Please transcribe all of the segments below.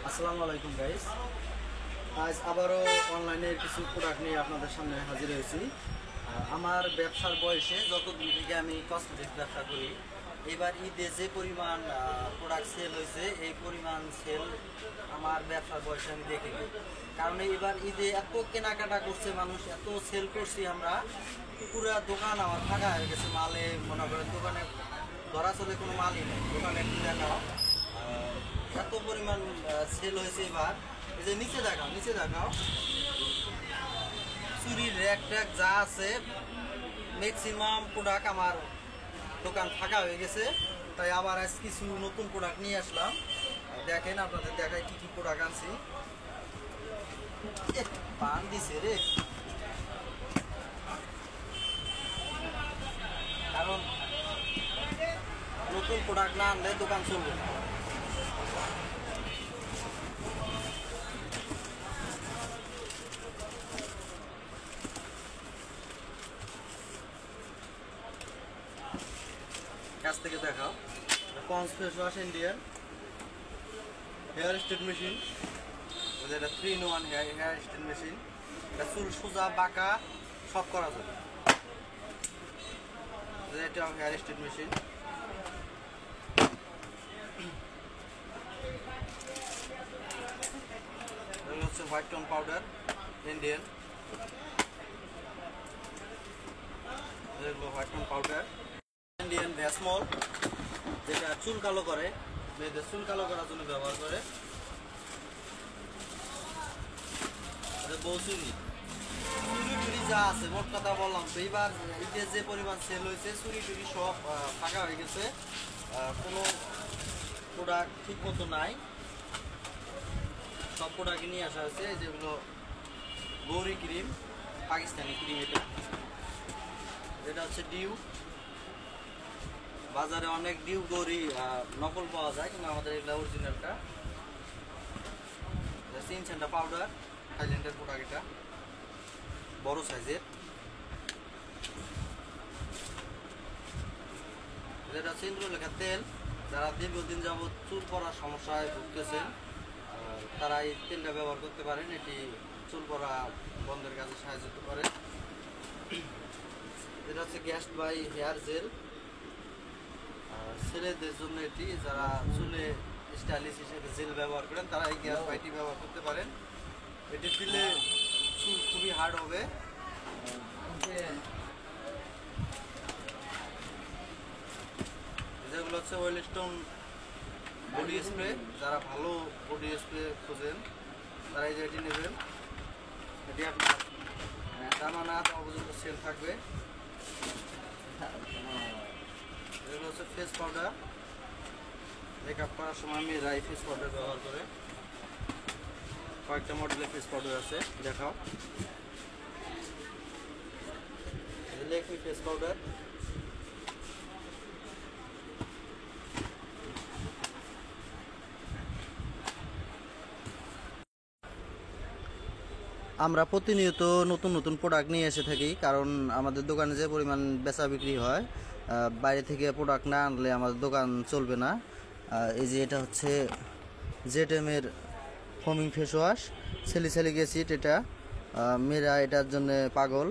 আসসালামু আলাইকুম গাইস। আজ আবারও অনলাইনের কিছু প্রোডাক্ট নিয়ে আপনাদের সামনে হাজির হয়েছি। আমার ব্যবসার বয়সে যতদিন থেকে আমি কসমেটিক্স ব্যবসা করি, এবার ঈদে যে পরিমাণ প্রোডাক্ট সেল হয়েছে, এই পরিমাণ সেল আমার ব্যবসার বয়সে আমি দেখিনি। কারণ এবার ঈদে এত কেনাকাটা করছে মানুষ, এত সেল করছি আমরা, পুরো দোকান আমার ফাঁকা হয়ে গেছে। মালে মনে করেন দোকানে ধরা চলে কোনো মালই নেই। দোকানে একটু দেখাও, এত পরিমাণ সেল হয়েছে এবার। এই যে নিচে দেখাও চুরির র্যাক ট্যাক যা আছে, ম্যাক্সিমাম প্রোডাক্ট আমার দোকান ফাঁকা হয়ে গেছে। তাই আবার আজ কিছু নতুন প্রোডাক্ট নিয়ে আসলাম। দেখেন, আপনাদের দেখায় কি কি প্রোডাক্ট আনছি। পান দিছে রে, কারণ নতুন প্রোডাক্ট না আনলে দোকান চলবে না। কাছ থেকে দেখাও, Pond's face wash Indian hair straight machine. এটা 3-in-1 হেয়ার স্ট্রেট মেশিন। এটা চুল সোজা বাঁকা সব করা যাবে। এটা হেয়ার স্ট্রেট মেশিন। এটা হচ্ছে হোয়াইট টোন পাউডার ইন্ডিয়ান। এগুলো white tone powder Indian Vasmol, যেটা চুল কালো করে, মেয়েদের চুল কালো করার জন্য ব্যবহার করে। চুরি টুরি যা আছে, মোট কথা বললাম তো, এইবার ঈদের যে পরিমাণ সেল হয়েছে, চুরি টুরি সব ফাঁকা হয়ে গেছে। কোনো প্রোডাক্ট ঠিক মতো নাই, সব প্রোডাক্ট নিয়ে আসা হয়েছে। যেগুলো গৌরি ক্রিম, পাকিস্তানি ক্রিম। এটা হচ্ছে ডিউ। বাজারে অনেক ডিউ গৌরি নকল পাওয়া যায়, কিন্তু আমাদের এগুলো অরিজিনালটা। সিনসেন্টা পাউডার, থাইল্যান্ডের প্রোডাক্ট, এটা বড় সাইজের। এটা হচ্ছে ইন্দ্রলেখা তেল। যারা দীর্ঘদিন যাবৎ চুল পড়ার সমস্যায় ভুগতেছেন, তারা এই তেলটা ব্যবহার করতে পারেন। এটি চুল পড়া বন্ধের কাজে সাহায্য করে। এটা হচ্ছে গ্যাস বাই হেয়ার জেল, ছেলেদের জন্য এটি। যারা চুলে স্টাইলিশ হিসেবে জেল ব্যবহার করেন, তারা এই গ্যাস বাইটি ব্যবহার করতে পারেন। এটি দিলে চুল খুবই হার্ড হবে। যেগুলো হচ্ছে ওয়েলস্টোন বডি স্প্রে। যারা ভালো বডি স্প্রে খোঁজেন, তারা এই যে এটি নেবেন। এটি আপনার দানা না পাওয়া পর্যন্ত সেল থাকবে। এগুলো হচ্ছে ফেস পাউডার। মেকআপ করার সময় মেয়েরা এই ফেস পাউডার ব্যবহার করে। কয়েকটা মডেলের ফেস পাউডার আছে, দেখাও। Lakme face powder. আমরা প্রতিনিয়ত নতুন নতুন প্রোডাক্ট নিয়ে এসে থাকি, কারণ আমাদের দোকানে যে পরিমাণ বেচা বিক্রি হয়, বাইরে থেকে প্রোডাক্ট না আনলে আমাদের দোকান চলবে না। এই যে এটা হচ্ছে জেটেমের foaming face wash, salicylic acid. এটা মেয়েরা এটার জন্য পাগল।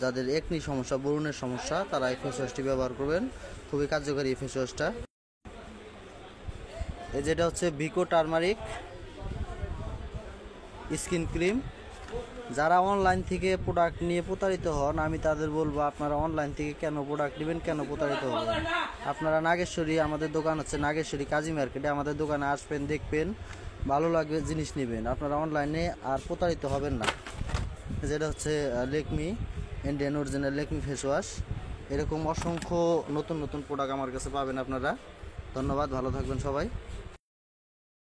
যাদের একনি সমস্যা, ব্রণের সমস্যা, তারা এই ফেস ওয়াশটি ব্যবহার করবেন। খুবই কার্যকরী এই ফেস ওয়াশটা। এই যেটা হচ্ছে ভিকো টারমারিক স্কিন ক্রিম। যারা অনলাইন থেকে প্রোডাক্ট নিয়ে প্রতারিত হন, আমি তাদের বলবো, আপনারা অনলাইন থেকে কেন প্রোডাক্ট নেবেন, কেন প্রতারিত হবেন? আপনারা নাগেশ্বরী, আমাদের দোকান হচ্ছে নাগেশ্বরী কাজী মার্কেটে। আমাদের দোকানে আসবেন, দেখবেন, ভালো লাগবে, জিনিস নেবেন। আপনারা অনলাইনে আর প্রতারিত হবেন না। যেটা হচ্ছে Lakme Indian original Lakme face wash. এরকম অসংখ্য নতুন নতুন প্রোডাক্ট আমার কাছে পাবেন আপনারা। ধন্যবাদ, ভালো থাকবেন সবাই।